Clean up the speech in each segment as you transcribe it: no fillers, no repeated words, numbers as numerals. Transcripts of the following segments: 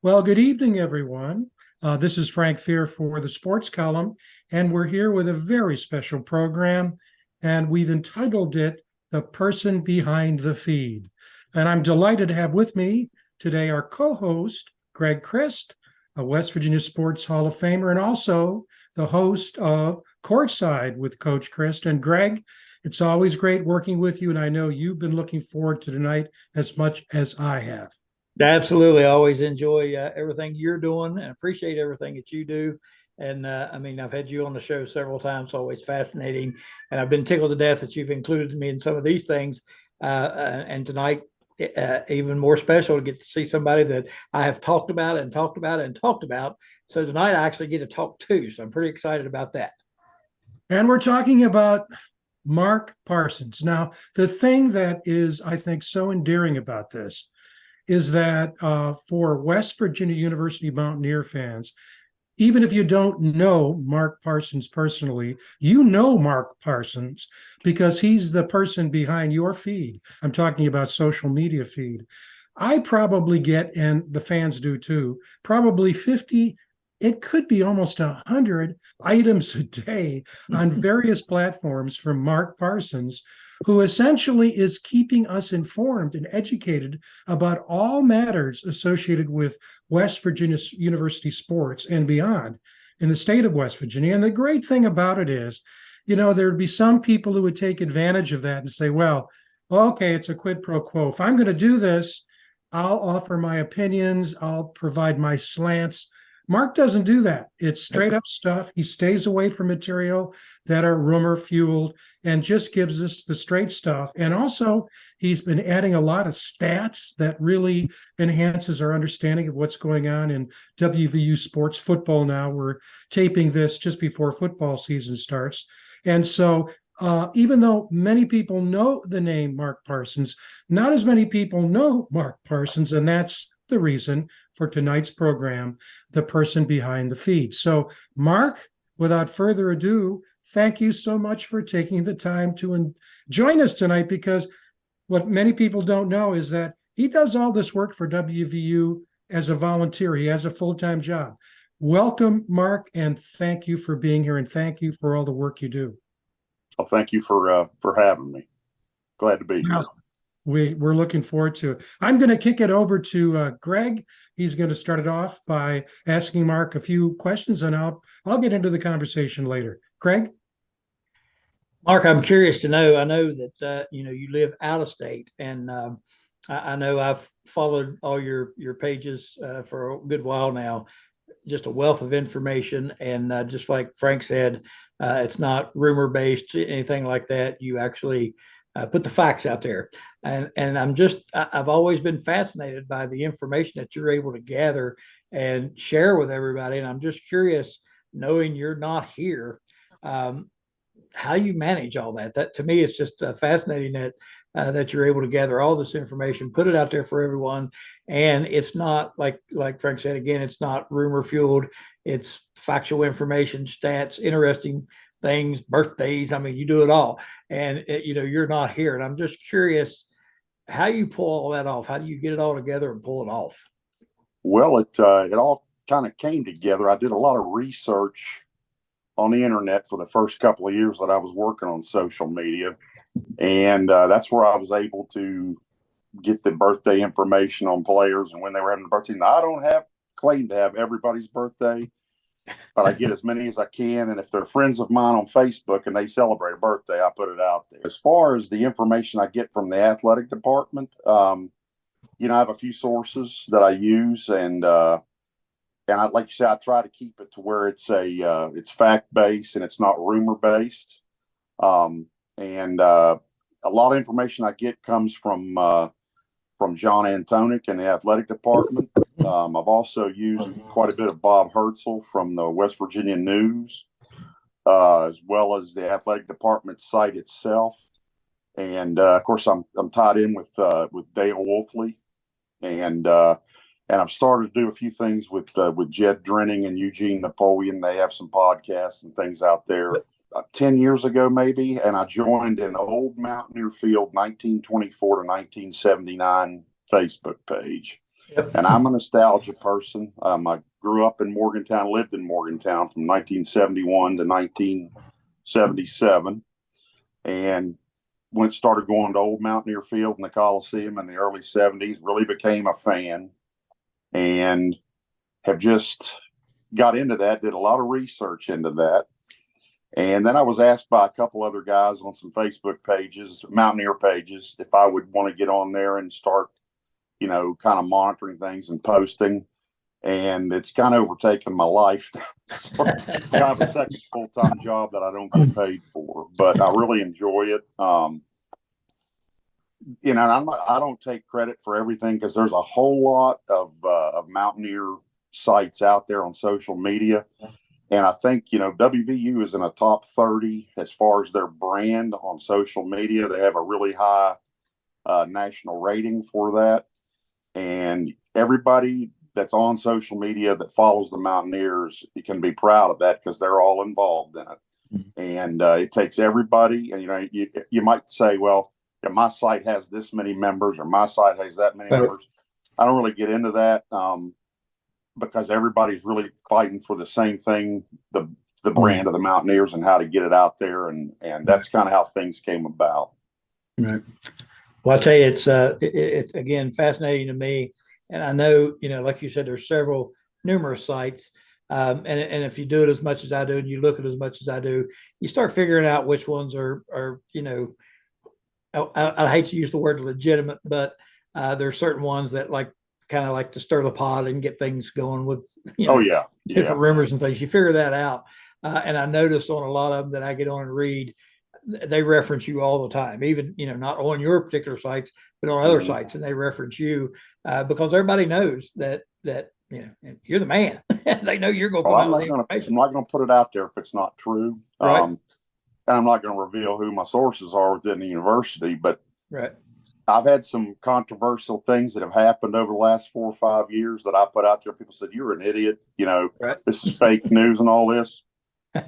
Well, good evening, everyone. This is Frank Fear for the Sports Column, and we're here with a very special program, and we've entitled it The Person Behind the Feed. And I'm delighted to have with me today our co-host, Greg Crist, a West Virginia Sports Hall of Famer, and also the host of Courtside with Coach Crist. And Greg, it's always great working with you, and I know you've been looking forward to tonight as much as I have. Absolutely. I always enjoy everything you're doing and appreciate everything that you do. And I've had you on the show several times, always fascinating. And I've been tickled to death that you've included me in some of these things. And tonight, even more special to get to see somebody that I have talked about and talked about and talked about. So tonight, I actually get to talk to. So I'm pretty excited about that. And we're talking about Mark Parsons. Now, the thing that is, I think, so endearing about this is that for West Virginia University Mountaineer fans, even if you don't know Mark Parsons personally, you know Mark Parsons because he's the person behind your feed. I'm talking about social media feed. I probably get, and the fans do too, probably 50, it could be almost 100 items a day on various platforms from Mark Parsons, who essentially is keeping us informed and educated about all matters associated with West Virginia University sports and beyond in the state of West Virginia. And the great thing about it is, there'd be some people who would take advantage of that and say, well, okay, it's a quid pro quo. If I'm going to do this, I'll offer my opinions, I'll provide my slants. Mark doesn't do that. It's straight up stuff. He stays away from material that are rumor fueled and just gives us the straight stuff. And also, he's been adding a lot of stats that really enhances our understanding of what's going on in WVU sports football now. We're taping this just before football season starts. And so, even though many people know the name Mark Parsons, not as many people know Mark Parsons, and that's the reason for tonight's program, The Person Behind the Feed. So, Mark, without further ado, thank you so much for taking the time to join us tonight, because what many people don't know is that he does all this work for WVU as a volunteer. He has a full-time job. Welcome, Mark, and thank you for being here, and thank you for all the work you do. Well, thank you for having me. Glad to be here. We're looking forward to it. I'm going to kick it over to Greg. He's going to start it off by asking Mark a few questions, and I'll get into the conversation later. Greg? Mark, I'm curious to know. I know that you live out of state, and I know I've followed all your pages for a good while now. Just a wealth of information, and just like Frank said, it's not rumor based, anything like that. You actually put the facts out there, and I've always been fascinated by the information that you're able to gather and share with everybody. And I'm just curious, knowing you're not here, how you manage all that. That to me is just fascinating that you're able to gather all this information, put it out there for everyone, and it's not like Frank said again, it's not rumor fueled. It's factual information, stats, interesting things, birthdays. I mean, you do it all, and you're not here, and I'm just curious how you pull all that off. How do you get it all together and pull it off? Well, it all kind of came together. I did a lot of research on the internet for the first couple of years that I was working on social media. And that's where I was able to get the birthday information on players and when they were having a birthday. Now, I don't claim to have everybody's birthday, but I get as many as I can. And if they're friends of mine on Facebook and they celebrate a birthday, I put it out there. As far as the information I get from the athletic department, I have a few sources that I use, and like you said, I try to keep it to where it's fact based and it's not rumor based. And a lot of information I get comes from John Antonic in the athletic department. I've also used quite a bit of Bob Herzl from the West Virginia News, as well as the athletic department site itself. And of course, I'm tied in with Dale Wolfley, and I've started to do a few things with Jed Drenning and Eugene Napoleon. They have some podcasts and things out there. 10 years ago, maybe, and I joined an old Mountaineer Field 1924 to 1979 Facebook page. Yep. And I'm a nostalgia person. I grew up in Morgantown, lived in Morgantown from 1971 to 1977, and started going to Old Mountaineer Field in the Coliseum in the early 70s, really became a fan, and have just got into that, did a lot of research into that. And then I was asked by a couple other guys on some Facebook pages, Mountaineer pages, if I would want to get on there and start, kind of monitoring things and posting. And it's kind of overtaken my life. So I have a second full-time job that I don't get paid for, but I really enjoy it. And I don't take credit for everything, because there's a whole lot of Mountaineer sites out there on social media. And I think, WVU is in a top 30 as far as their brand on social media. They have a really high national rating for that. And everybody that's on social media that follows the Mountaineers, you can be proud of that, because they're all involved in it. Mm-hmm. And it takes everybody. And, you might say, well, my site has this many members, or my site has that many members. I don't really get into that. Because everybody's really fighting for the same thing, the brand of the Mountaineers, and how to get it out there. And that's kind of how things came about. Right. Well, I tell you, it's again, fascinating to me. And I know, like you said, there's numerous sites. And if you do it as much as I do, and you look at it as much as I do, you start figuring out which ones are I hate to use the word legitimate, but there's certain ones that kind of like to stir the pot and get things going with, different rumors and things. You figure that out. And I notice on a lot of them that I get on and read, they reference you all the time, even, not on your particular sites, but on other sites. And they reference you because everybody knows that you're the man. They know you're going to come out with information. I'm not going to put it out there if it's not true. Right. And I'm not going to reveal who my sources are within the university, but right. I've had some controversial things that have happened over the last 4 or 5 years that I put out there. People said, "You're an idiot. Right. This is fake news and all this."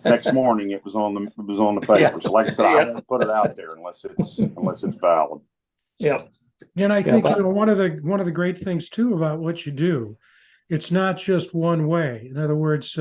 Next morning, it was on the paper. Yeah. So, like I said, I won't put it out there unless it's valid. Yeah. And I think one of the great things too about what you do, it's not just one way. In other words,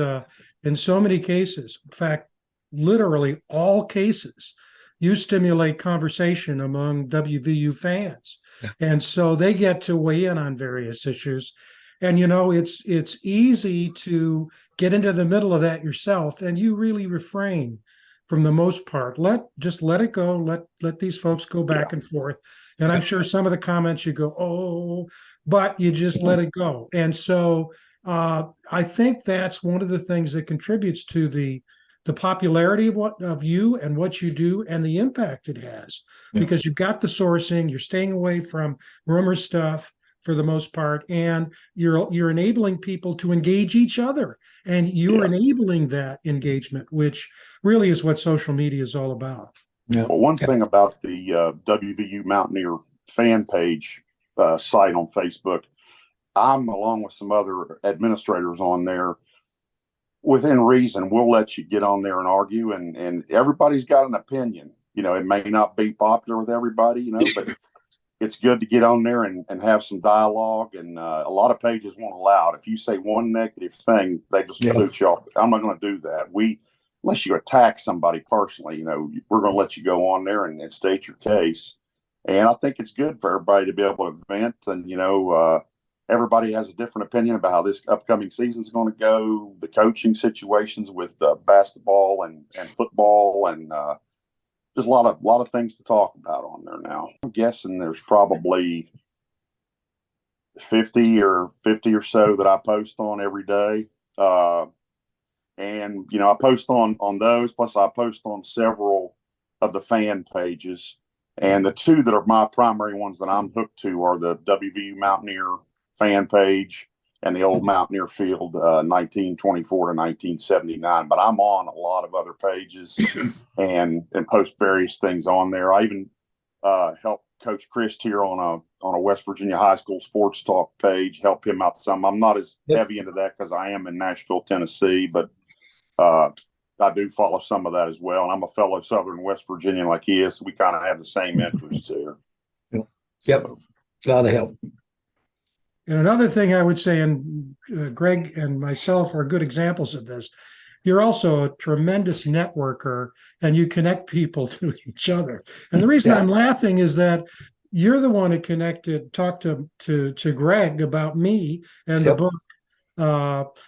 in so many cases, in fact, literally all cases, you stimulate conversation among WVU fans. Yeah. And so they get to weigh in on various issues. And, it's easy to get into the middle of that yourself. And you really refrain from the most part. Let it go. Let these folks go back and forth. And I'm sure some of the comments you go, oh, but you just let it go. And so I think that's one of the things that contributes to the popularity of you and what you do, and the impact it has, because you've got the sourcing, you're staying away from rumor stuff for the most part, and you're enabling people to engage each other, and you're enabling that engagement, which really is what social media is all about. Yeah. Well, one thing about the WVU Mountaineer fan page site on Facebook, I'm, along with some other administrators on there, within reason, we'll let you get on there and argue, and everybody's got an opinion. It may not be popular with everybody, but it's good to get on there and have some dialogue. And a lot of pages won't allow it. If you say one negative thing, they just boot you off. I'm not going to do that. Unless you attack somebody personally, we're going to let you go on there and state your case. And I think it's good for everybody to be able to vent. And, everybody has a different opinion about how this upcoming season is going to go, the coaching situations with basketball and football, and just a lot of things to talk about on there now. I'm guessing there's probably 50 or so that I post on every day. And, I post on those, plus I post on several of the fan pages. And the two that are my primary ones that I'm hooked to are the WVU Mountaineer fan page and the Old Mountaineer Field 1924 to 1979. But I'm on a lot of other pages and post various things on there. I even help Coach Crist here on a West Virginia high school sports talk page, help him out some. I'm not as heavy into that because I am in Nashville, Tennessee, but I do follow some of that as well. And I'm a fellow Southern West Virginian like he is, so we kind of have the same interests here. Yep. Glad to help. And another thing I would say, and Greg and myself are good examples of this, you're also a tremendous networker and you connect people to each other. And the reason I'm laughing is that you're the one who talked to Greg about me and the book that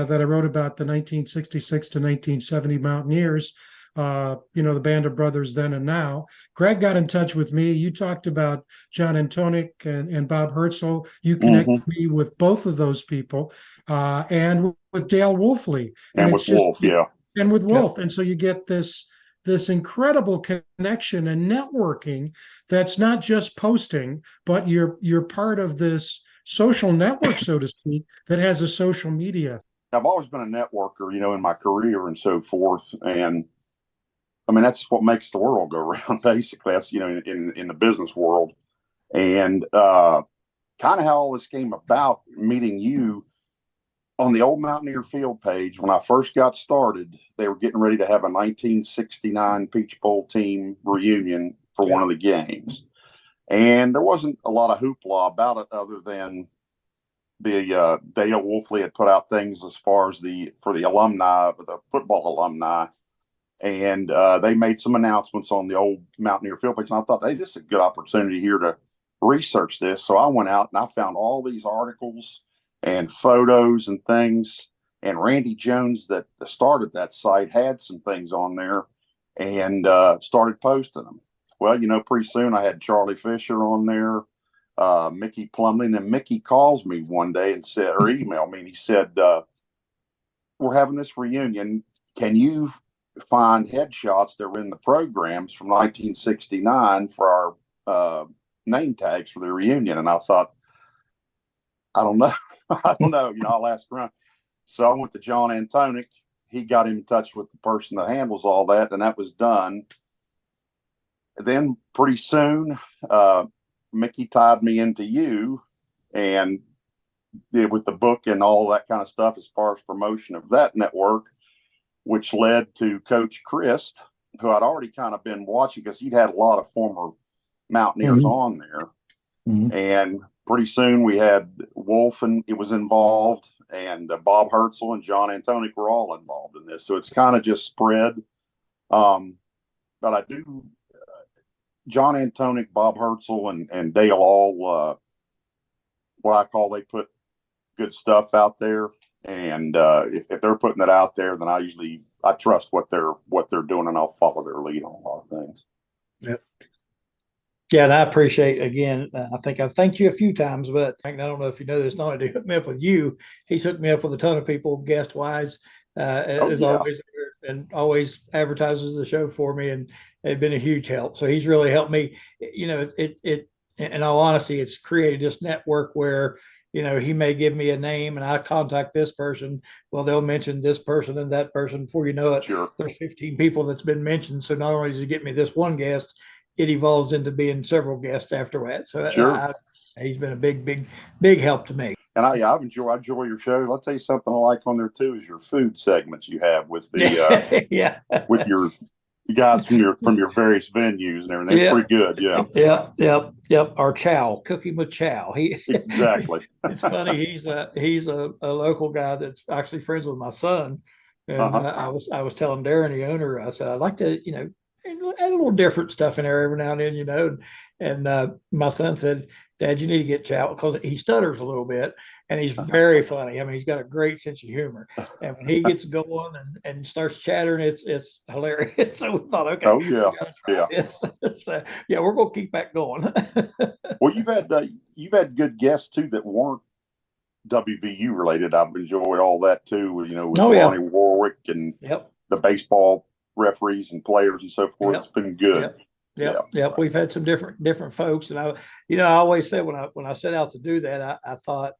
I wrote about the 1966 to 1970 Mountaineers, the band of brothers then and now. Greg got in touch with me. You talked about John Antoniuk and Bob Herzl. You connected me with both of those people, and with Dale Wolfley. And with Wolf, yeah. And with Wolf. And so you get this incredible connection and networking that's not just posting, but you're part of this social network, so to speak, that has a social media. I've always been a networker, in my career and so forth. And I mean, that's what makes the world go around, basically. That's, in the business world. And kind of how all this came about, meeting you on the old Mountaineer Field page. When I first got started, they were getting ready to have a 1969 Peach Bowl team reunion for one of the games. And there wasn't a lot of hoopla about it other than the Dale Wolfley had put out things as far as for the alumni, the football alumni. And they made some announcements on the old Mountaineer Field page. And I thought, hey, this is a good opportunity here to research this. So I went out and I found all these articles and photos and things. And Randy Jones, that started that site, had some things on there and started posting them. Well, pretty soon I had Charlie Fisher on there, Mickey Plumley. And then Mickey calls me one day and said, or emailed me, and he said, we're having this reunion. Can you find headshots that were in the programs from 1969 for our name tags for the reunion? And I thought, I don't know. I don't know. I'll ask around. So I went to John Antoniuk. He got in touch with the person that handles all that, and that was done. Then pretty soon, Mickey tied me into you and did with the book and all that kind of stuff as far as promotion of that network, which led to Coach Crist, who I'd already kind of been watching because he'd had a lot of former Mountaineers on there. And pretty soon we had Wolf, and it was involved, and Bob Herzl and John Antoniuk were all involved in this. So it's kind of just spread. But I do, John Antoniuk, Bob Herzl, and Dale all, what I call, they put good stuff out there. And if they're putting it out there, then I trust what they're doing, and I'll follow their lead on a lot of things. Yep. Yeah, and I appreciate, again, I think I've thanked you a few times, but I don't know if you know this, not only did he hook me up with you, he's hooked me up with a ton of people, guest wise, as always, and always advertises the show for me, and it's been a huge help. So he's really helped me. In all honesty, it's created this network where, he may give me a name and I contact this person. Well, they'll mention this person and that person. Before you know it, there's 15 people that's been mentioned. So not only does he get me this one guest, it evolves into being several guests after that. So he's been a big help to me. And I enjoy your show. I'll tell you something I like on there too is your food segments you have with the with your guys from your various venues and everything. It's pretty good. Yep. Our chow, cooking with chow. Exactly. It's funny. He's a local guy that's actually friends with my son. And I was telling Darren, the owner, I said, I'd like to, add a little different stuff in there every now and then, and my son said, Dad, you need to get chow, because he stutters a little bit and he's very funny. I mean, he's got a great sense of humor, and when he gets going and starts chattering, it's hilarious. So we thought, okay, we're going to keep that going. Well, you've had good guests too that weren't WVU related. I've enjoyed all that too, with Lonnie Warwick and the baseball referees and players and so forth. It's been good. Yep. We've had some different folks, and I always said when I set out to do that, I thought,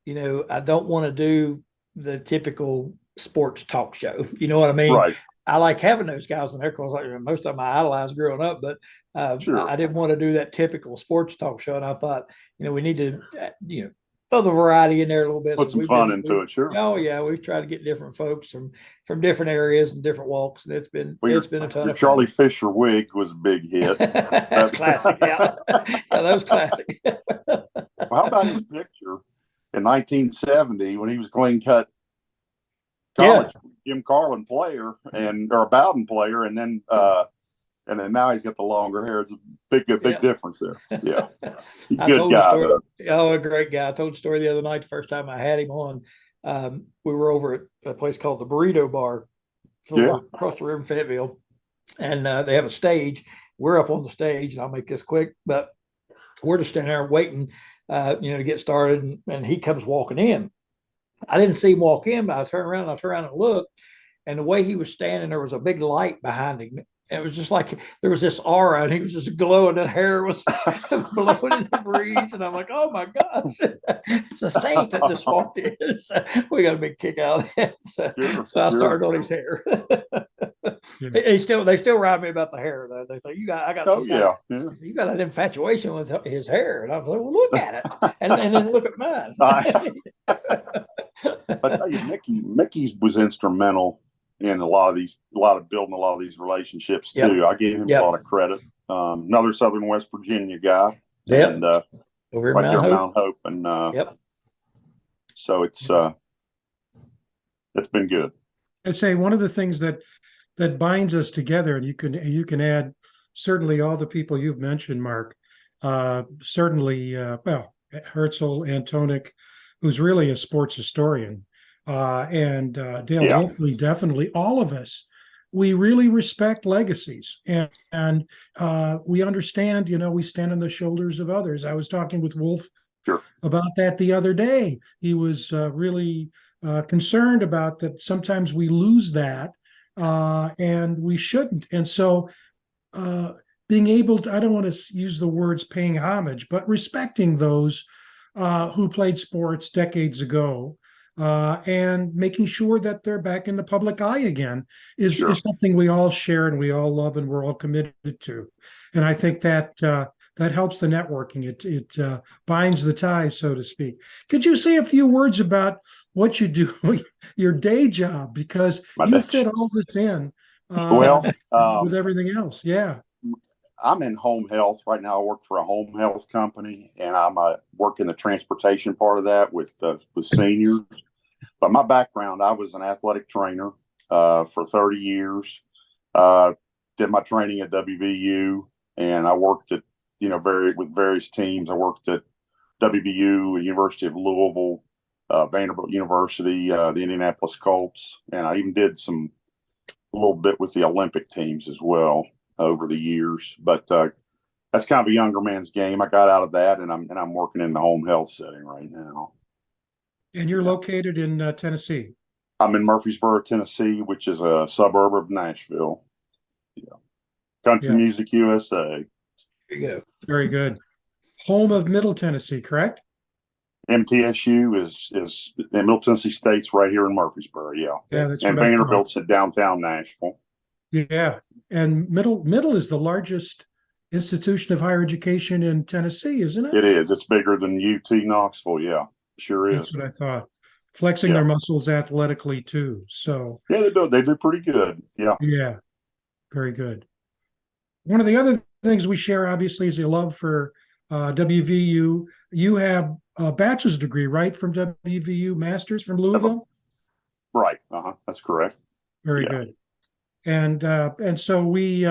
I don't want to do the typical sports talk show. You know what I mean? Right. I like having those guys in there because most of them I idolized growing up, but I didn't want to do that typical sports talk show. And I thought, we need to, throw the variety in there a little bit. Put some fun into it, sure. Oh yeah, we've tried to get different folks from different areas and different walks, and it's been a ton of fun. Charlie Fisher wig was a big hit. That's classic. Yeah, that was classic. how about his picture in 1970 when he was clean cut Yeah. college Jim Carlin player or a Bowden player, and then now he's got the longer hair. It's a big Yeah. difference there. Yeah, I good told the guy story. though. Oh, a great guy. I told the story the other night, the first time I had him on. We were over at a place called the Burrito Bar. It's over across the river in Fayetteville. And they have a stage. We're up on the stage, and I'll make this quick, but we're just standing there waiting, to get started. And he comes walking in. I didn't see him walk in, but I turned around and looked. And the way he was standing, there was a big light behind him. And it was just like there was this aura, and he was just glowing, and hair was blowing in the breeze. And I'm like, oh my gosh, it's a saint that just walked in. So we got a big kick out of that. So I started on his hair. They still ride me about the hair though. They say you got an infatuation with his hair, and I was like, well, look at it, and then look at mine. I tell you, Mickey was instrumental in a lot of building a lot of these relationships too. Yep. I give him a lot of credit. Another Southern West Virginia guy, and over right there in Mount Hope, and so it's been good. I'd say one of the things that binds us together, and you can add certainly all the people you've mentioned, Mark. Certainly, Herzl, Antonik, who's really a sports historian, and Dale Oakley, definitely all of us. We really respect legacies, and we understand. We stand on the shoulders of others. I was talking with Wolf about that the other day. He was really concerned about that. Sometimes we lose that, and we shouldn't. And so, being able to—I don't want to use the words paying homage, but respecting those who played sports decades ago, and making sure that they're back in the public eye again is something we all share and we all love and we're all committed to. And I think that that helps the networking. It binds the ties, so to speak. Could you say a few words about what you do, your day job, because you fit all this in with everything else? Yeah. I'm in home health right now. I work for a home health company, and I'm working the transportation part of that with seniors. But my background, I was an athletic trainer for 30 years. Did my training at WVU, and I worked at with various teams. I worked at WVU, University of Louisville, Vanderbilt University, the Indianapolis Colts, and I even did a little bit with the Olympic teams as well over the years. But that's kind of a younger man's game. I got out of that, and I'm working in the home health setting right now. And you're located in Tennessee. I'm in Murfreesboro, Tennessee, which is a suburb of Nashville. Country Music USA. There you go. Very good. Home of Middle Tennessee, correct? MTSU is Middle Tennessee State's right here in Murfreesboro. Yeah, that's and Vanderbilt's at downtown Nashville. Yeah, and Middle is the largest institution of higher education in Tennessee, isn't it? It is. It's bigger than UT Knoxville. Yeah, sure is. That's what I thought. Flexing their muscles athletically too. So yeah, they do pretty good. Yeah. Yeah, very good. One of the other things we share, obviously, is a love for WVU. You have a bachelor's degree, right, from WVU, master's from Louisville? Right. That's correct. Very good. And so we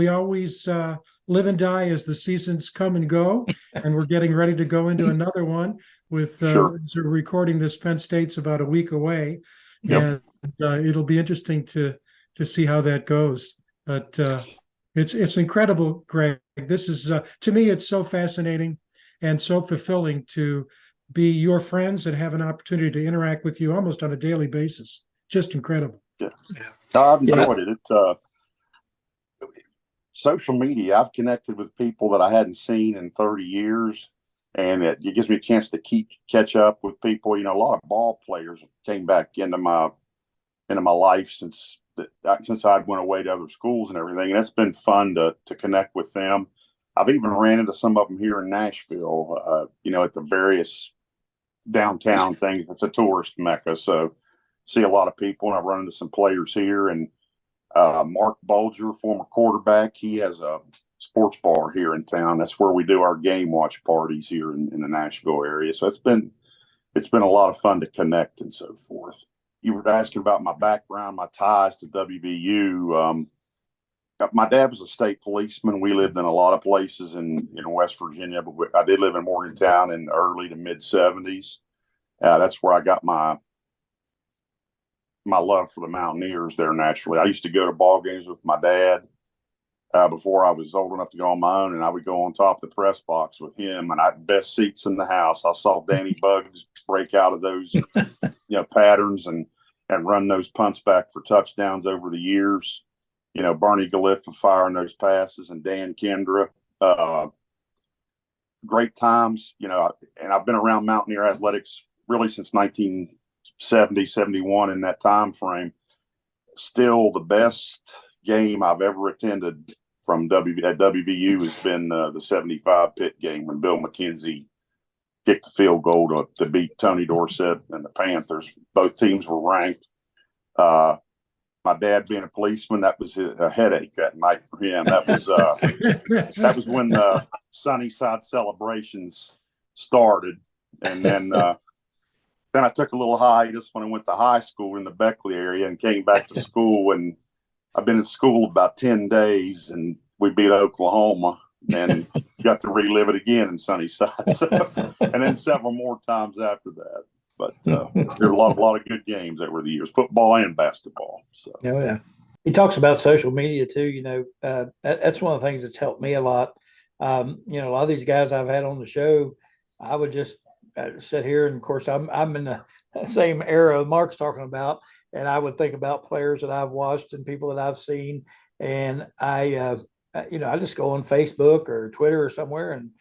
always live and die as the seasons come and go, and we're getting ready to go into another one with we're recording this. Penn State's about a week away, and it'll be interesting to see how that goes. But it's incredible, Greg. This is to me, it's so fascinating and so fulfilling to be your friends and have an opportunity to interact with you almost on a daily basis. Just incredible. Yeah. I've enjoyed it. It's social media. I've connected with people that I hadn't seen in 30 years, and it gives me a chance to catch up with people. A lot of ball players came back into my life since I'd went away to other schools and everything, and it's been fun to connect with them. I've even ran into some of them here in Nashville, at the various downtown things. It's a tourist mecca, so see a lot of people, and I've run into some players here. And Mark Bulger, former quarterback, he has a sports bar here in town. That's where we do our game watch parties here in the Nashville area. So it's been a lot of fun to connect and so forth. You were asking about my background, my ties to WVU. My dad was a state policeman. We lived in a lot of places in West Virginia, but I did live in Morgantown in the early to mid 70s. That's where I got my love for the Mountaineers there naturally. I used to go to ball games with my dad before I was old enough to go on my own, and I would go on top of the press box with him, and I had best seats in the house. I saw Danny Bugs break out of those patterns and run those punts back for touchdowns over the years. Barney Galiffa firing those passes, and Dan Kendra. Great times, and I've been around Mountaineer athletics really since 1970, 71 in that time frame. Still the best game I've ever attended from at WVU has been the 75 Pitt game when Bill McKenzie kicked the field goal to beat Tony Dorsett and the Panthers. Both teams were ranked. My dad being a policeman, that was a headache that night for him. That was when the Sunnyside celebrations started. And then I took a little hiatus when I went to high school in the Beckley area and came back to school. And I've been in school about 10 days, and we beat Oklahoma and got to relive it again in Sunnyside. So, and then several more times after that. But there were a lot of good games over the years, football and basketball. So. Oh, yeah. He talks about social media too. That's one of the things that's helped me a lot. A lot of these guys I've had on the show, I would just sit here, and of course I'm in the same era Mark's talking about, and I would think about players that I've watched and people that I've seen, and I just go on Facebook or Twitter or somewhere and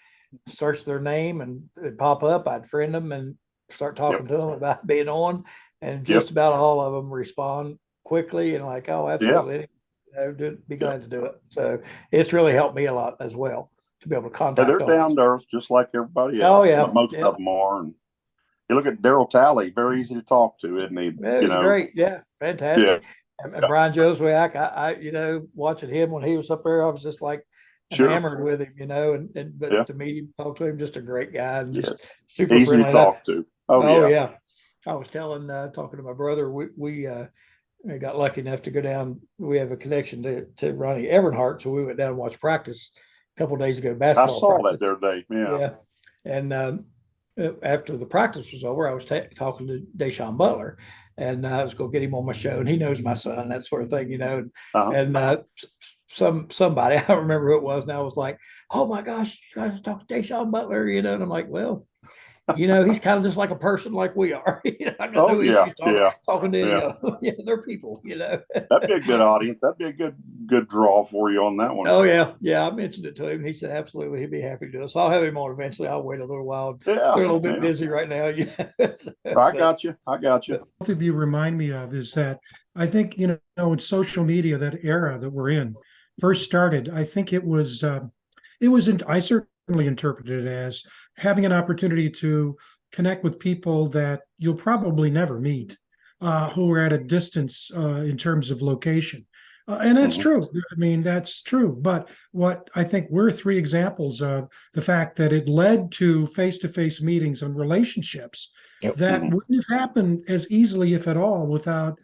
search their name, and it'd pop up. I'd friend them and start talking to them about being on, and just about all of them respond quickly and like, oh, absolutely, be glad to do it. So it's really helped me a lot as well to be able to contact. They're down to earth just like everybody else. Oh yeah, most of them are. And you look at Daryl Talley, very easy to talk to, isn't he? Great, fantastic. And Brian Joswiak, I watching him when he was up there, I was just like enamored with him, but to meet him, talk to him, just a great guy and just super easy friendly to talk to. Oh yeah. I was talking to my brother, we got lucky enough to go down. We have a connection to Ronnie Everhart, so we went down and watched practice a couple of days ago. Basketball. I saw practice. that the other day. Yeah. And after the practice was over, I was talking to Deshaun Butler, and I was going to get him on my show, and he knows my son, that sort of thing, And somebody, I don't remember who it was now, was like, "Oh my gosh, you guys talking to Deshaun Butler," and I'm like, well. He's kind of just like a person like we are. Talking to any of them. They're people, That'd be a good audience. That'd be a good draw for you on that one. Oh, yeah. Yeah, I mentioned it to him. He said, absolutely, he'd be happy to do it. So I'll have him on eventually. I'll wait a little while. Yeah, they're a little bit busy right now. I got you. Both of you remind me of is that I think, in social media, that era that we're in first started, I think I certainly interpreted it as having an opportunity to connect with people that you'll probably never meet, who are at a distance in terms of location. And that's true. I mean, that's true. But what I think we're three examples of the fact that it led to face-to-face meetings and relationships that wouldn't have happened as easily, if at all, without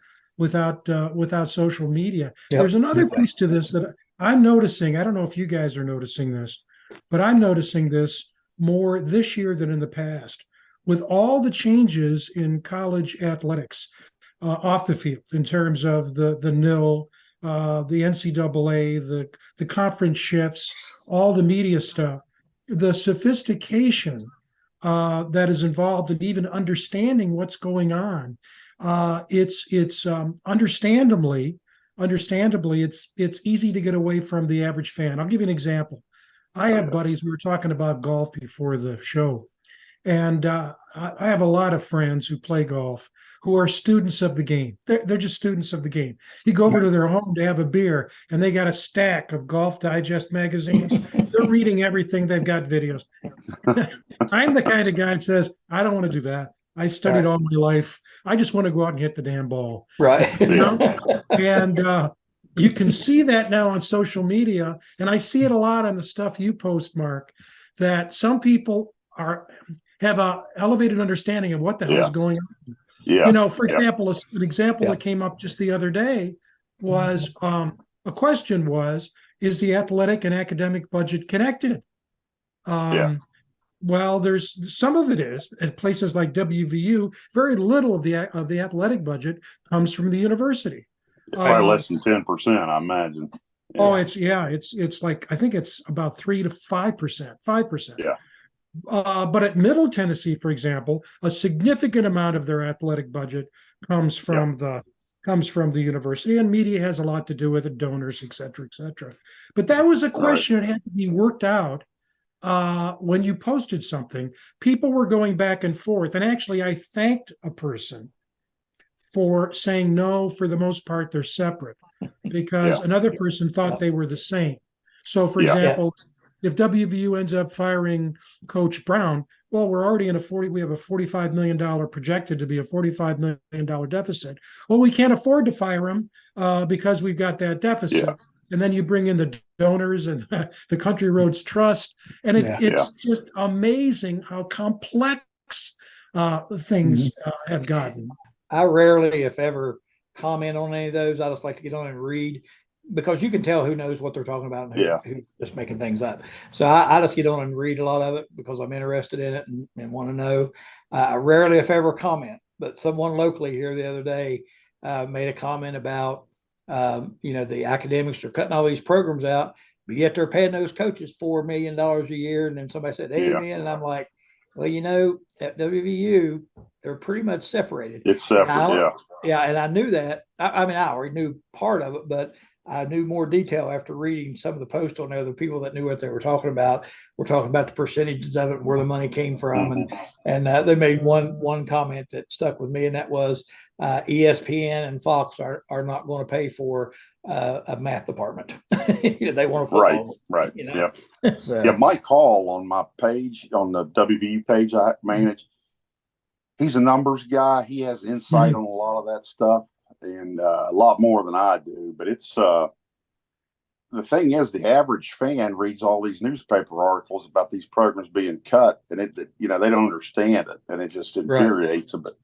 social media. There's another piece to this that I'm noticing. I don't know if you guys are noticing this, but I'm noticing this more this year than in the past, with all the changes in college athletics off the field in terms of the NIL, the NCAA, the conference shifts, all the media stuff, the sophistication that is involved in even understanding what's going on. It's understandably, it's easy to get away from the average fan. I'll give you an example. I have buddies, we were talking about golf before the show, and I have a lot of friends who play golf who are students of the game. They're just students of the game. You go over to their home to have a beer, and they got a stack of Golf Digest magazines. They're reading everything. They've got videos. I'm the kind of guy that says, I don't want to do that. I studied all my life. I just want to go out and hit the damn ball. Right. And You can see that now on social media, and I see it a lot on the stuff you post, Mark, that some people have a elevated understanding of what the hell's going on. Yeah. For example, an example Yeah. that came up just the other day was a question was, is the athletic and academic budget connected? Well, there's some of it is at places like WVU. Very little of the athletic budget comes from the university. It's probably less than 10%, I imagine. Yeah. Oh, it's like, I think it's about 3 to 5%, 5%. Yeah. But at Middle Tennessee, for example, a significant amount of their athletic budget comes from the university, and media has a lot to do with it, donors, et cetera, et cetera. But that was a question that had to be worked out. When you posted something, people were going back and forth. And actually, I thanked a person for saying no, for the most part, they're separate, because another person thought they were the same. So, for example, if WVU ends up firing Coach Brown, well, we're already we have a $45 million projected to be a $45 million deficit. Well, we can't afford to fire him because we've got that deficit. Yeah. And then you bring in the donors and the Country Roads Trust. And it's just amazing how complex things have gotten. I rarely, if ever, comment on any of those. I just like to get on and read, because you can tell who knows what they're talking about and who's just making things up. So I just get on and read a lot of it because I'm interested in it and want to know. I rarely, if ever, comment. But someone locally here the other day made a comment about, the academics are cutting all these programs out, but yet they're paying those coaches $4 million a year. And then somebody said, amen. And I'm like, well, at WVU, they're pretty much separated. It's separate, Yeah, and I knew that. I mean, I already knew part of it, but I knew more detail after reading some of the posts on there. The people that knew what they were talking about were talking about the percentages of it, where the money came from. And they made one comment that stuck with me, and that was ESPN and Fox are not going to pay for a math department. They want to right. So, Mike Hall on my page, on the WVU page I manage, he's a numbers guy. He has insight on a lot of that stuff, and a lot more than I do. But it's the thing is, the average fan reads all these newspaper articles about these programs being cut, and they don't understand it, and it just infuriates them. But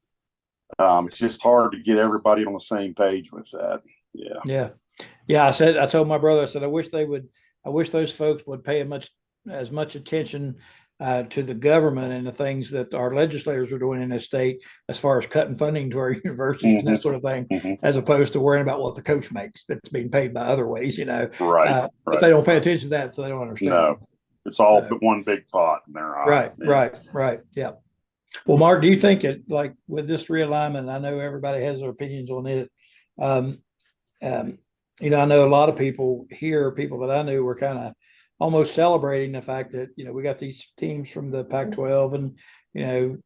it's just hard to get everybody on the same page with that. I told my brother, I said, I wish those folks would pay as much attention to the government and the things that our legislators are doing in this state, as far as cutting funding to our universities and that sort of thing, as opposed to worrying about what the coach makes that's being paid by other ways, But they don't pay attention to that, so they don't understand. No, it's all one big pot in their eye. Right. Yeah. Well, Mark, do you think like with this realignment, I know everybody has their opinions on it. I know a lot of people here, people that I knew, were kind of almost celebrating the fact that, we got these teams from the Pac-12 and,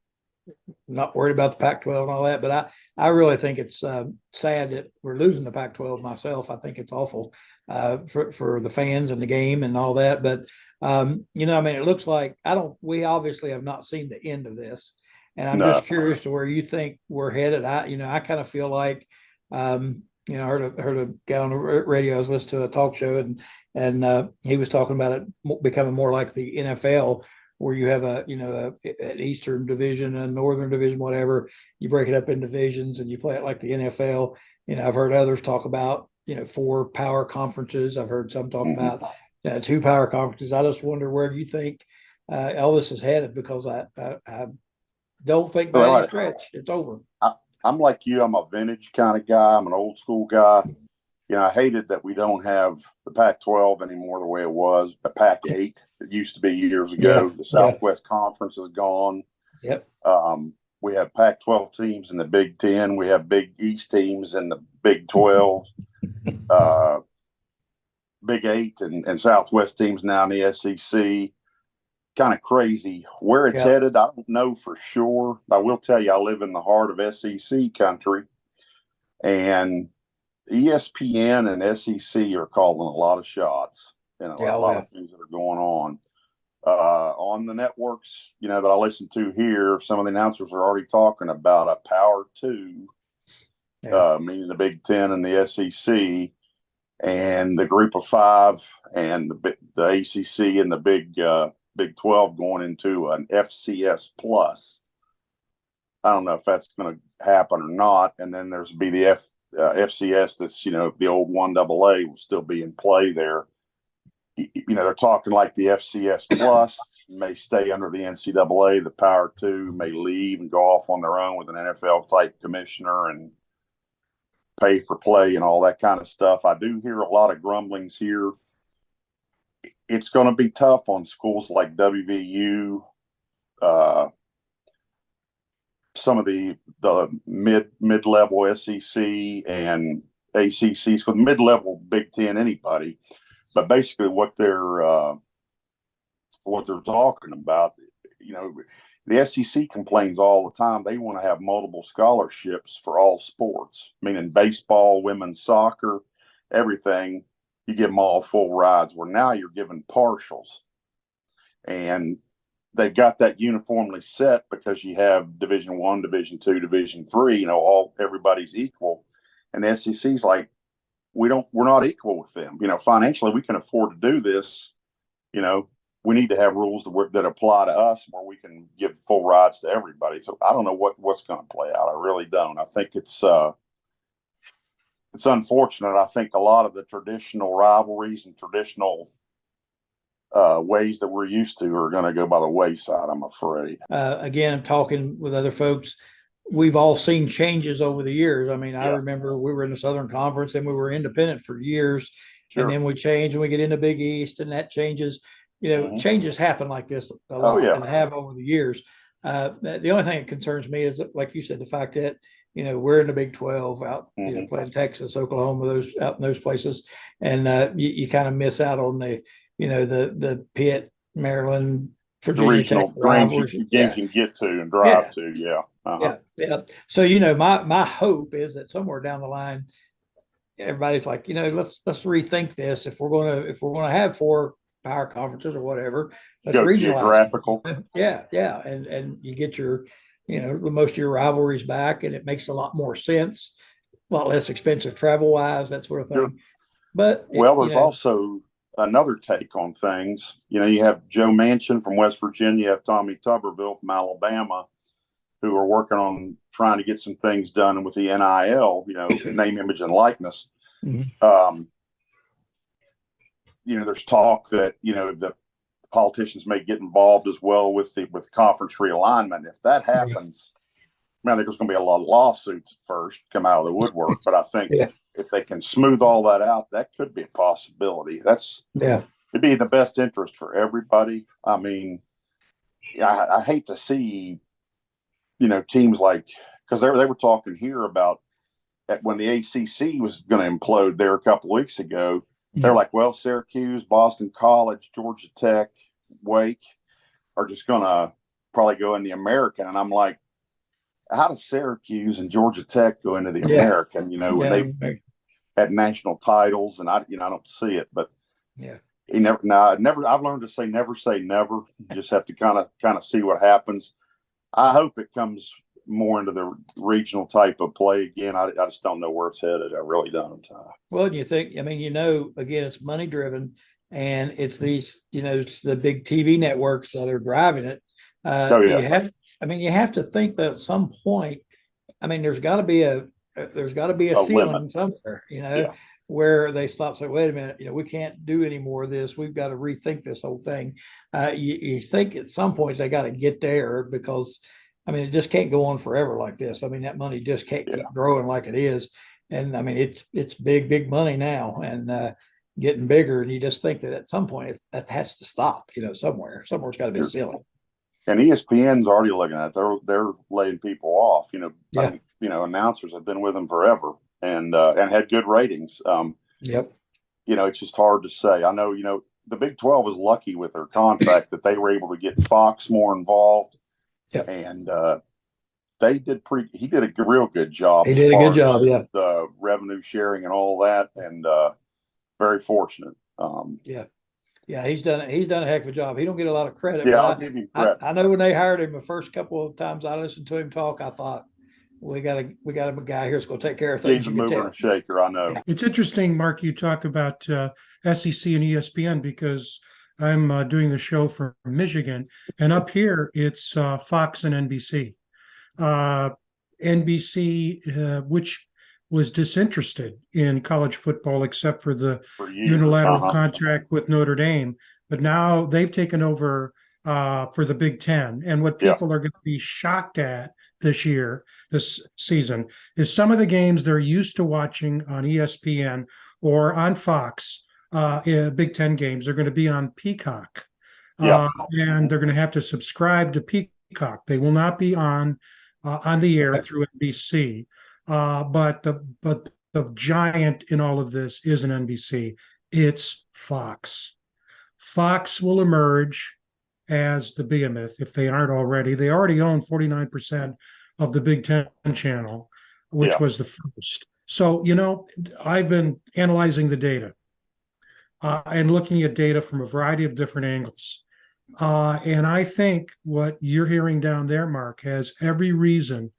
not worried about the Pac-12 and all that. But I really think it's sad that we're losing the Pac-12 myself. I think it's awful for the fans and the game and all that. But, it looks like we obviously have not seen the end of this. And I'm just curious to where you think we're headed. I kind of feel like, I heard a guy on the radio. I was listening to a talk show, and he was talking about it becoming more like the NFL, where you have an Eastern division, a Northern division, whatever. You break it up in divisions and you play it like the NFL. I've heard others talk about 4 power conferences. I've heard some talk about 2 power conferences. I just wonder, where do you think all this is headed? Because I don't think by any stretch it's over. I'm like you. I'm a vintage kind of guy. I'm an old school guy. I hated that we don't have the Pac-12 anymore the way it was. The Pac-8, it used to be years ago. The Southwest Conference is gone. Yep. We have Pac-12 teams in the Big Ten. We have Big East teams in the Big 12. Big 8 and Southwest teams now in the SEC. Kind of crazy. Where it's headed, I don't know for sure. I will tell you, I live in the heart of SEC country, and ESPN and SEC are calling a lot of shots and a lot of things that are going on. On the networks, that I listen to here, some of the announcers are already talking about a Power 2, meaning the Big Ten and the SEC. and the Group of Five and the ACC and the Big 12 going into an FCS plus. I don't know if that's going to happen or not. And then there's be the FCS that's, the old 1AA will still be in play there. They're talking like the FCS plus may stay under the NCAA. The Power Two may leave and go off on their own with an NFL type commissioner and pay for play and all that kind of stuff. I do hear a lot of grumblings here. It's going to be tough on schools like WVU, some of the mid-level SEC and ACCs, with mid-level Big Ten, anybody. But basically, what they're talking about, the SEC complains all the time. They want to have multiple scholarships for all sports, meaning baseball, women's soccer, everything. You give them all full rides. Where now you're giving partials, and they've got that uniformly set because you have Division I, Division II, Division III. Everybody's equal, and the SEC's like, we're not equal with them. Financially, we can afford to do this. We need to have rules that apply to us where we can give full rides to everybody. So I don't know what's going to play out. I really don't. I think it's unfortunate. I think a lot of the traditional rivalries and traditional ways that we're used to are going to go by the wayside, I'm afraid. Again, talking with other folks, we've all seen changes over the years. I mean, I remember we were in the Southern Conference and we were independent for years. Sure. And then we change and we get into Big East, and that changes. Changes happen like this a lot and have over the years. The only thing that concerns me is, like you said, the fact that, we're in the Big 12 out, playing Texas, Oklahoma, out in those places. And you kind of miss out on the Pitt, Maryland, Virginia, the regional games you can get to and drive to. Yeah. Uh-huh. Yeah. So, my hope is that somewhere down the line, everybody's like, let's rethink this. If we're going to have 4 power conferences or whatever, let's go regionalize. Geographical. Yeah. And you get your, most of your rivalries back, and it makes a lot more sense, a lot less expensive travel wise, that sort of thing. Sure. But there's also another take on things. You have Joe Manchin from West Virginia, you have Tommy Tuberville from Alabama, who are working on trying to get some things done with the NIL, name, image, and likeness. Mm-hmm. There's talk that, the politicians may get involved as well with conference realignment. If that happens, I think there's going to be a lot of lawsuits at first come out of the woodwork, but I think if they can smooth all that out, that could be a possibility. It'd be in the best interest for everybody. I mean, I hate to see, teams like, because they were talking here about when the ACC was going to implode there a couple of weeks ago. They're like, well, Syracuse, Boston College, Georgia Tech, Wake are just going to probably go in the American. And I'm like, how does Syracuse and Georgia Tech go into the American, when they had national titles? And I don't see it, but I've learned to say never. You just have to kind of see what happens. I hope it comes more into the regional type of play again. I just don't know where it's headed. I really don't. Well, you think, again, it's money driven, and it's these, it's the big TV networks that are driving it. You have to think that at some point, there's got to be a ceiling limit somewhere, where they stop, say, wait a minute, we can't do any more of this. We've got to rethink this whole thing. You think at some point they got to get there, because it just can't go on forever like this. That money just can't keep growing like it is. And it's big money now, and getting bigger. And you just think that at some point that has to stop, somewhere's got to be a ceiling. And ESPN's already looking at it. They're laying people off, announcers have been with them forever and had good ratings. It's just hard to say. I know, the Big 12 is lucky with their contract that they were able to get Fox more involved. Yep. And he did a real good job. He did a good job. Yeah. The revenue sharing and all that, and very fortunate. He's done a heck of a job. He don't get a lot of credit. Yeah, I'll give him credit. I know when they hired him the first couple of times I listened to him talk, I thought, we got a guy here that's going to take care of He's things. a You can mover tell. and shaker. I know. It's interesting, Mark, you talk about SEC and ESPN because I'm doing the show from Michigan, and up here it's Fox and NBC. NBC, which was disinterested in college football except for the For years. unilateral contract with Notre Dame, but now they've taken over for the Big Ten. And what people are going to be shocked at this season, is some of the games they're used to watching on ESPN or on Fox, Big Ten games, are going to be on Peacock. And they're going to have to subscribe to Peacock. They will not be on the air through NBC. But the giant in all of this isn't NBC. It's Fox. Fox will emerge as the behemoth if they aren't already. They already own 49% of the Big Ten channel, which was the first. So, I've been analyzing the data and looking at data from a variety of different angles. And I think what you're hearing down there, Mark, has every reason.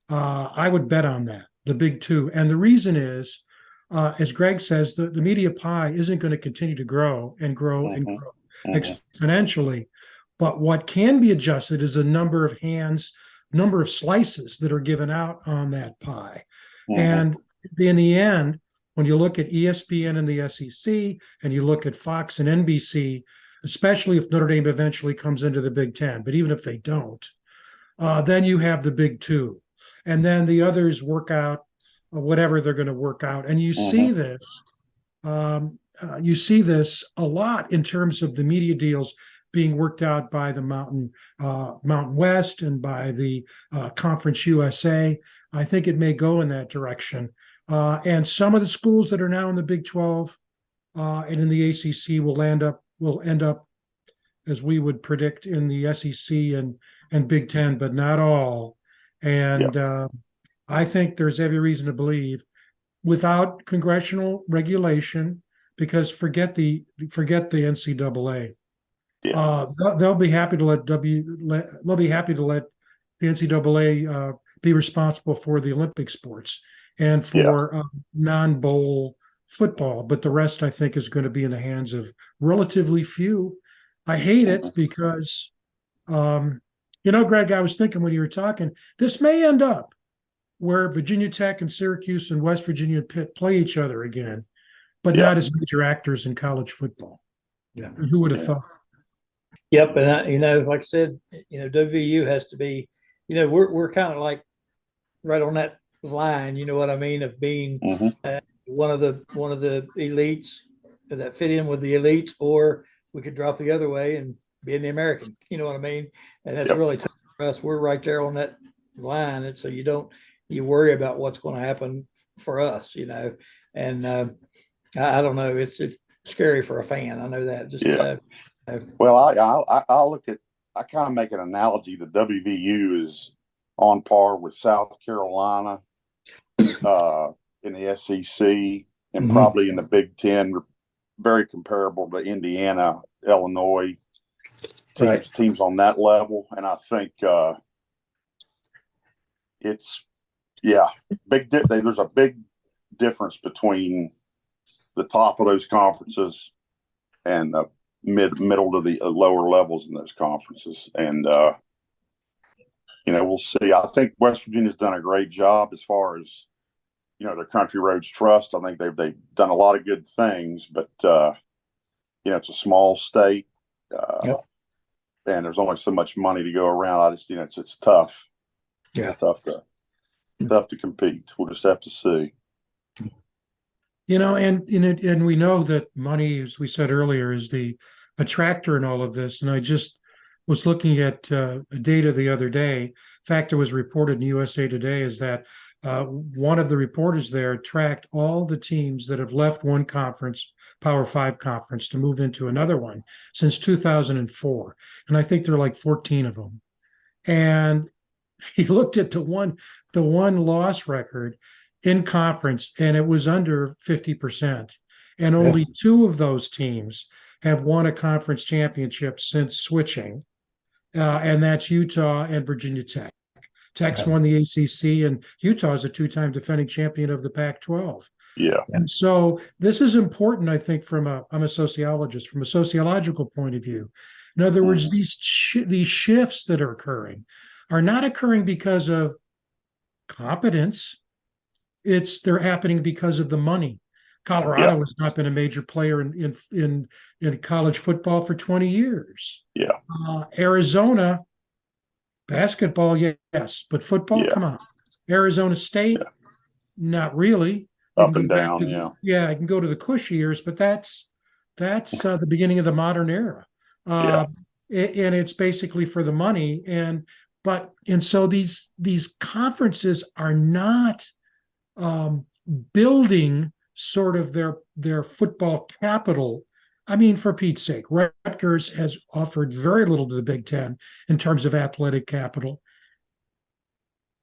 I would bet on that, the big two. And the reason is, as Greg says, the media pie isn't going to continue to grow and grow and grow exponentially. But what can be adjusted is the number of hands, number of slices that are given out on that pie. And in the end, when you look at ESPN and the SEC, and you look at Fox and NBC, especially if Notre Dame eventually comes into the Big Ten, but even if they don't, then you have the big two. And then the others work out whatever they're going to work out. And you see this, a lot in terms of the media deals being worked out by the Mountain West and by the Conference USA. I think it may go in that direction. And some of the schools that are now in the Big 12 and in the ACC will end up, as we would predict, in the SEC and Big 10, but not all. And I think there's every reason to believe, without congressional regulation, because forget the NCAA. They'll be happy to let the NCAA be responsible for the Olympic sports and for non-bowl football, but the rest, I think, is going to be in the hands of relatively few. I hate it because, Greg, I was thinking when you were talking, this may end up where Virginia Tech and Syracuse and West Virginia and Pitt play each other again, but not as major actors in college football. Yeah, who would have thought? Yep, and like I said, WVU has to be, we're kind of like right on that line. You know what I mean, of being one of the elites that fit in with the elites, or we could drop the other way and be in the American. You know what I mean? And that's really tough for us. We're right there on that line, and so you worry about what's going to happen for us. And I don't know. It's scary for a fan. I know that. Well, I kind of make an analogy that WVU is on par with South Carolina in the SEC and probably in the Big Ten, very comparable to Indiana, Illinois, teams on that level. And I think it's big. There's a big difference between the top of those conferences and the middle to the lower levels in those conferences. And we'll see. I think West Virginia's done a great job as far as their Country Roads Trust. I think they've done a lot of good things, but it's a small state, and there's only so much money to go around. It's tough. It's tough to compete. We'll just have to see. And we know that money, as we said earlier, is the attractor in all of this. And I just was looking at data the other day. In fact, it was reported in USA Today is that one of the reporters there tracked all the teams that have left one conference, Power 5 conference, to move into another one since 2004. And I think there are like 14 of them. And he looked at the one loss record in conference, and it was under 50%. And only two of those teams have won a conference championship since switching, and that's Utah and Virginia Tech. Tech's Okay. won the ACC, and Utah is a two-time defending champion of the Pac-12. Yeah. And so this is important, I think, I'm a sociologist, from a sociological point of view. In other words, these shifts that are occurring are not occurring because of competence. They're happening because of the money. Colorado Yeah. has not been a major player in college football for 20 years. Yeah. Arizona basketball, yes, but football, Yeah. come on. Arizona State, Yeah. not really. Up and down, I can go to the Cush years, but that's the beginning of the modern era. And it's basically for the money. And so these conferences are not building sort of their football capital. I mean, for Pete's sake, Rutgers has offered very little to the Big Ten in terms of athletic capital.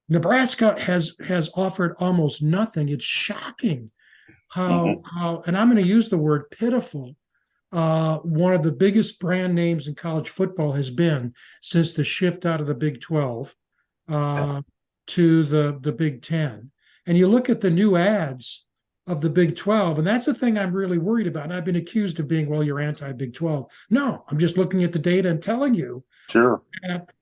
Nebraska has offered almost nothing. It's shocking how and I'm going to use the word pitiful. One of the biggest brand names in college football has been since the shift out of the Big 12 to the Big 10. And you look at the new ads of the Big 12, and that's the thing I'm really worried about. And I've been accused of being, well, you're anti-Big 12. No, I'm just looking at the data and telling you. Sure.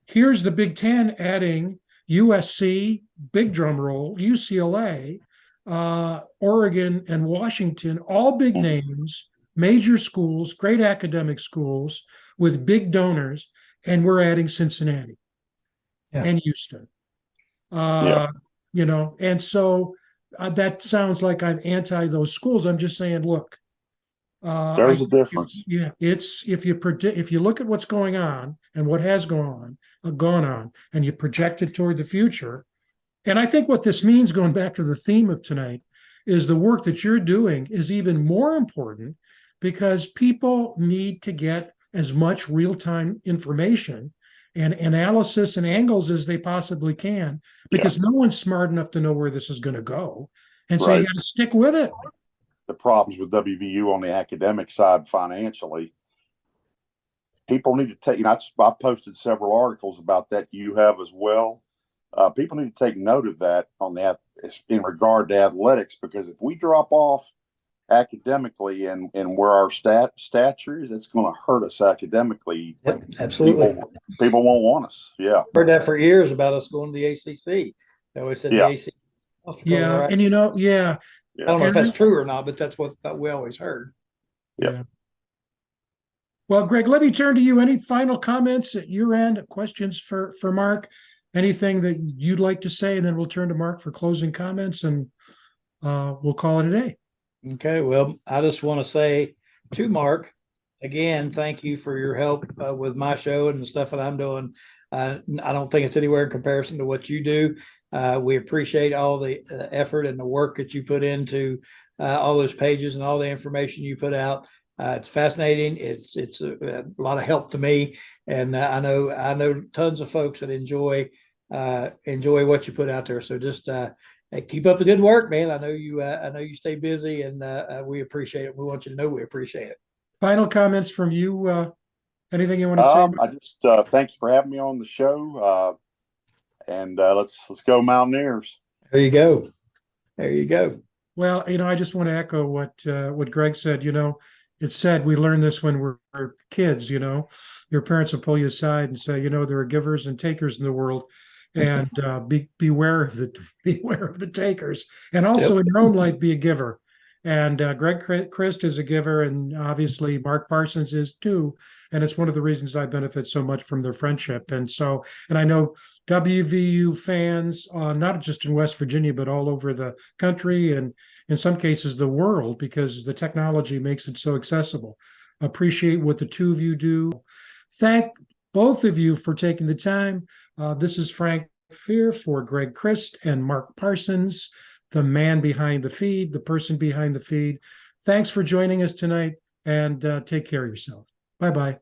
Here's the Big 10 adding USC, big drum roll, UCLA, Oregon, and Washington, all big names, major schools, great academic schools with big donors, and we're adding Cincinnati and Houston. And so that sounds like I'm anti those schools. I'm just saying, look, there's a difference. It's if you look at what's going on and what has gone on, and you project it toward the future. And I think what this means, going back to the theme of tonight, is the work that you're doing is even more important because people need to get as much real-time information and analysis and angles as they possibly can, because no one's smart enough to know where this is going to go. And so you got to stick with it. The problems with WVU on the academic side financially, people need to take, I posted several articles about that. You have as well. People need to take note of that in regard to athletics, because if we drop off academically and where our stature is, it's going to hurt us academically. Yep, absolutely. People won't want us. Yeah. Heard that for years about us going to the ACC. They always said the ACC. Yeah. Right. And I don't know if that's true or not, but that's what we always heard. Yeah. Well, Greg, let me turn to you. Any final comments at your end, questions for Mark? Anything that you'd like to say, and then we'll turn to Mark for closing comments, and we'll call it a day. Okay. Well, I just want to say to Mark, again, thank you for your help with my show and the stuff that I'm doing. I don't think it's anywhere in comparison to what you do. We appreciate all the effort and the work that you put into all those pages and all the information you put out. It's fascinating. It's a lot of help to me, and I know tons of folks that enjoy what you put out there. So just keep up the good work, man. I know you stay busy, and we appreciate it. We want you to know we appreciate it. Final comments from you. Anything you want to say? I just thank you for having me on the show. And let's go Mountaineers. There you go. There you go. Well, I just want to echo what Greg said. It's said we learn this when we're kids. Your parents will pull you aside and say, there are givers and takers in the world, and beware of the takers, and also in your own life be a giver. And Greg Crist is a giver, and obviously Mark Parsons is too. And it's one of the reasons I benefit so much from their friendship. And I know WVU fans, not just in West Virginia, but all over the country, and in some cases the world, because the technology makes it so accessible. Appreciate what the two of you do. Thank both of you for taking the time. This is Frank Fear for Greg Crist and Mark Parsons, the man behind the feed, the person behind the feed. Thanks for joining us tonight, and take care of yourself. Bye-bye.